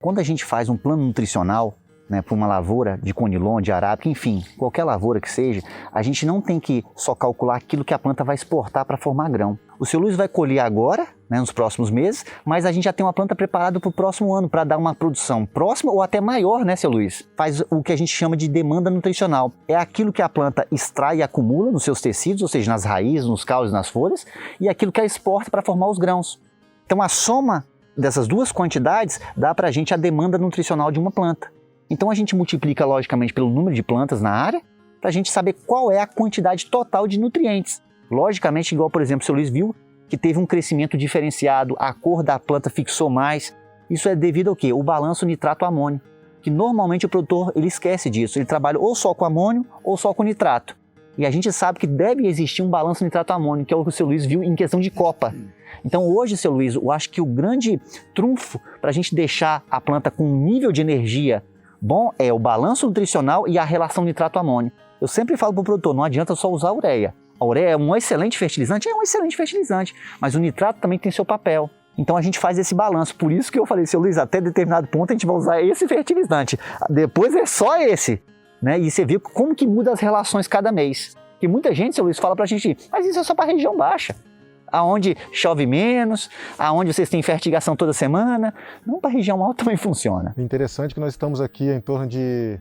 Quando a gente faz um plano nutricional, né, para uma lavoura de conilon, de arábica, enfim, qualquer lavoura que seja, a gente não tem que só calcular aquilo que a planta vai exportar para formar grão. O seu Luiz vai colher agora, né, nos próximos meses, mas a gente já tem uma planta preparada para o próximo ano, para dar uma produção próxima ou até maior, né, seu Luiz? Faz o que a gente chama de demanda nutricional. É aquilo que a planta extrai e acumula nos seus tecidos, ou seja, nas raízes, nos caules, nas folhas, e aquilo que ela exporta para formar os grãos. Então a soma dessas duas quantidades dá para a gente a demanda nutricional de uma planta. Então a gente multiplica logicamente pelo número de plantas na área, para a gente saber qual é a quantidade total de nutrientes. Logicamente, igual por exemplo o seu Luiz viu, que teve um crescimento diferenciado, a cor da planta fixou mais. Isso é devido ao quê? O balanço nitrato-amônio, que normalmente o produtor ele esquece disso, ele trabalha ou só com amônio ou só com nitrato. E a gente sabe que deve existir um balanço nitrato-amônio, que é o que o seu Luiz viu em questão de copa. Então hoje, seu Luiz, eu acho que o grande trunfo para a gente deixar a planta com um nível de energia bom é o balanço nutricional e a relação nitrato-amônio. Eu sempre falo para o produtor, não adianta só usar ureia. A ureia é um excelente fertilizante? É um excelente fertilizante, mas o nitrato também tem seu papel. Então a gente faz esse balanço, por isso que eu falei, seu Luiz, até determinado ponto a gente vai usar esse fertilizante, depois é só esse, né? E você viu como que muda as relações cada mês. Porque muita gente, seu Luiz, fala pra gente, mas isso é só para a região baixa, aonde chove menos, aonde vocês têm fertigação toda semana. Não, para a região alta também funciona. Interessante que nós estamos aqui em torno de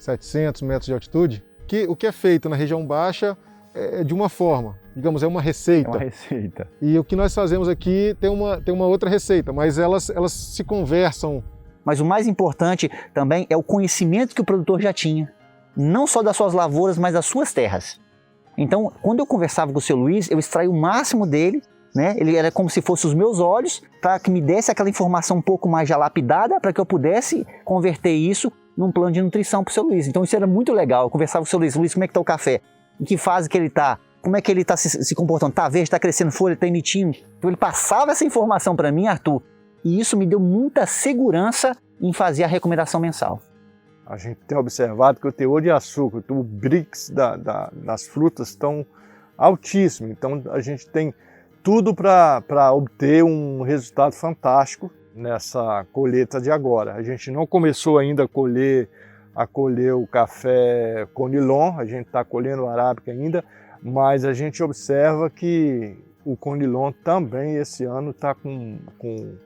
700 metros de altitude, que o que é feito na região baixa é de uma forma, digamos, é uma receita. É uma receita. E o que nós fazemos aqui tem uma outra receita, mas elas se conversam. Mas o mais importante também é o conhecimento que o produtor já tinha, não só das suas lavouras, mas das suas terras. Então, quando eu conversava com o seu Luiz, eu extraí o máximo dele, né? Ele era como se fosse os meus olhos, para que me desse aquela informação um pouco mais já lapidada, para que eu pudesse converter isso num plano de nutrição para o seu Luiz. Então isso era muito legal. Eu conversava com o seu Luiz, Luiz, como é que está o café? Em que fase que ele está? Como é que ele está se comportando? Está verde, está crescendo folha, está emitindo? Então ele passava essa informação para mim, Arthur, e isso me deu muita segurança em fazer a recomendação mensal. A gente tem observado que o teor de açúcar, o Brix das frutas estão altíssimo. Então a gente tem tudo para obter um resultado fantástico nessa colheita de agora. A gente não começou ainda a colher o café conilon, a gente está colhendo o arábica ainda, mas a gente observa que o conilon também esse ano está com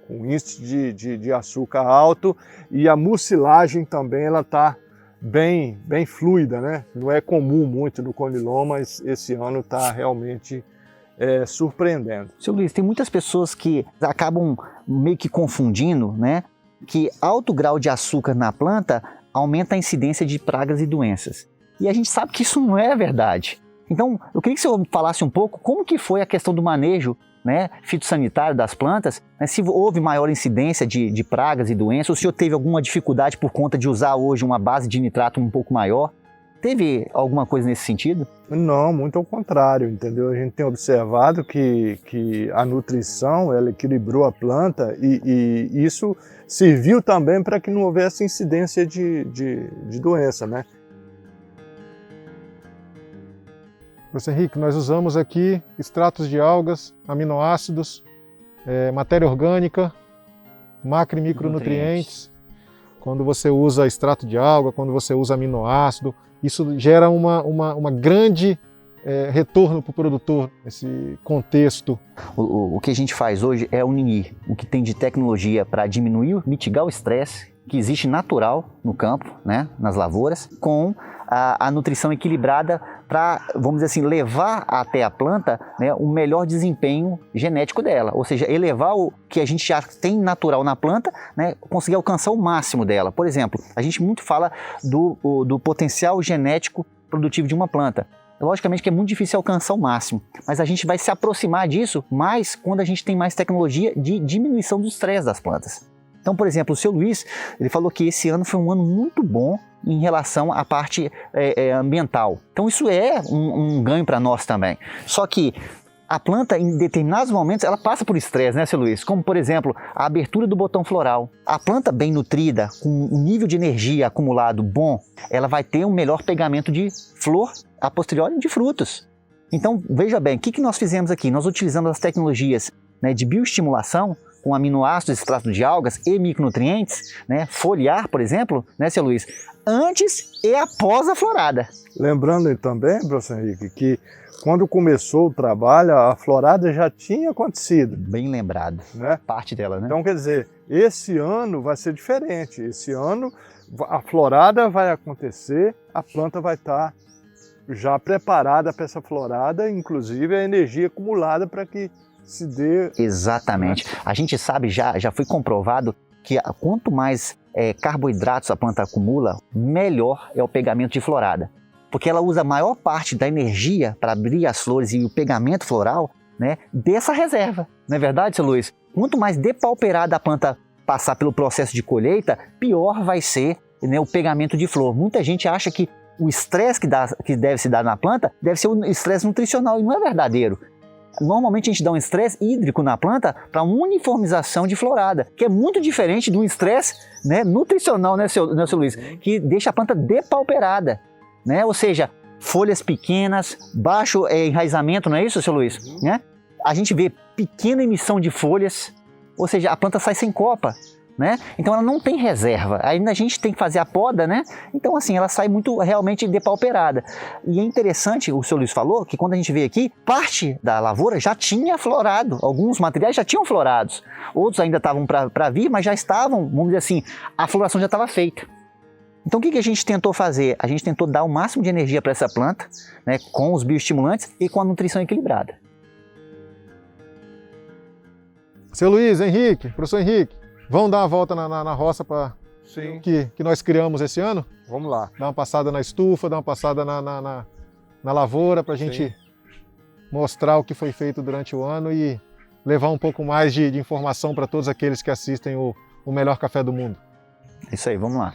índice de açúcar alto, e a mucilagem também ela está bem fluida, né? Não é comum muito no conilon, mas esse ano está realmente surpreendendo. Seu Luiz, tem muitas pessoas que acabam meio que confundindo, né? Que alto grau de açúcar na planta aumenta a incidência de pragas e doenças. E a gente sabe que isso não é verdade. Então, eu queria que o senhor falasse um pouco como que foi a questão do manejo, né, fitossanitário das plantas, né, se houve maior incidência de pragas e doenças, ou se o senhor teve alguma dificuldade por conta de usar hoje uma base de nitrato um pouco maior. Teve alguma coisa nesse sentido? Não, muito ao contrário, entendeu? A gente tem observado que a nutrição ela equilibrou a planta e isso serviu também para que não houvesse incidência de doença, né? Professor Henrique, nós usamos aqui extratos de algas, aminoácidos, matéria orgânica, macro e micronutrientes. Quando você usa extrato de alga, quando você usa aminoácido, isso gera uma grande retorno para o produtor nesse contexto. O que a gente faz hoje é unir o que tem de tecnologia para diminuir, mitigar o estresse que existe natural no campo, né, nas lavouras, com a nutrição equilibrada para, vamos dizer assim, levar até a planta, né, o melhor desempenho genético dela, ou seja, elevar o que a gente já tem natural na planta, né, conseguir alcançar o máximo dela. Por exemplo, a gente muito fala do potencial genético produtivo de uma planta. Logicamente que é muito difícil alcançar o máximo, mas a gente vai se aproximar disso mais quando a gente tem mais tecnologia de diminuição do estresse das plantas. Então, por exemplo, o seu Luiz, ele falou que esse ano foi um ano muito bom em relação à parte ambiental. Então isso é um ganho para nós também. Só que a planta, em determinados momentos, ela passa por estresse, né, seu Luiz? Como, por exemplo, a abertura do botão floral. A planta bem nutrida, com um nível de energia acumulado bom, ela vai ter um melhor pegamento de flor, a posteriori de frutos. Então, veja bem, o que nós fizemos aqui? Nós utilizamos as tecnologias, né, de bioestimulação com aminoácidos, extrato de algas e micronutrientes, né, foliar, por exemplo, né, seu Luiz, antes e após a florada. Lembrando também, professor Henrique, que quando começou o trabalho, a florada já tinha acontecido. Bem lembrado, né? Parte dela, né? Então, quer dizer, esse ano vai ser diferente. Esse ano a florada vai acontecer, a planta vai estar já preparada para essa florada, inclusive a energia acumulada para que se dê... Exatamente. A gente sabe, já foi comprovado que quanto mais carboidratos a planta acumula, melhor é o pegamento de florada. Porque ela usa a maior parte da energia para abrir as flores e o pegamento floral, né, dessa reserva. Não é verdade, seu Luiz? Quanto mais depauperada a planta passar pelo processo de colheita, pior vai ser, né, o pegamento de flor. Muita gente acha que o estresse que deve se dar na planta deve ser um estresse nutricional, e não é verdadeiro. Normalmente a gente dá um estresse hídrico na planta para uniformização de florada, que é muito diferente do estresse, né, nutricional, né, seu Luiz, que deixa a planta depauperada. Né? Ou seja, folhas pequenas, baixo enraizamento, não é isso, seu Luiz? Né? A gente vê pequena emissão de folhas, ou seja, a planta sai sem copa, né? Então ela não tem reserva, ainda a gente tem que fazer a poda, né? Então assim, ela sai muito realmente depauperada. E é interessante, o seu Luiz falou, que quando a gente vê aqui, parte da lavoura já tinha florado, alguns materiais já tinham florados, outros ainda estavam para vir, mas já estavam, vamos dizer assim, a floração já estava feita. Então o que a gente tentou fazer? A gente tentou dar o máximo de energia para essa planta, né, com os bioestimulantes e com a nutrição equilibrada. Seu Luiz, Henrique, professor Henrique, vamos dar uma volta na roça que nós criamos esse ano? Vamos lá. Dar uma passada na estufa, dar uma passada na lavoura para a gente mostrar o que foi feito durante o ano e levar um pouco mais de informação para todos aqueles que assistem o Melhor Café do Mundo. Isso aí, vamos lá.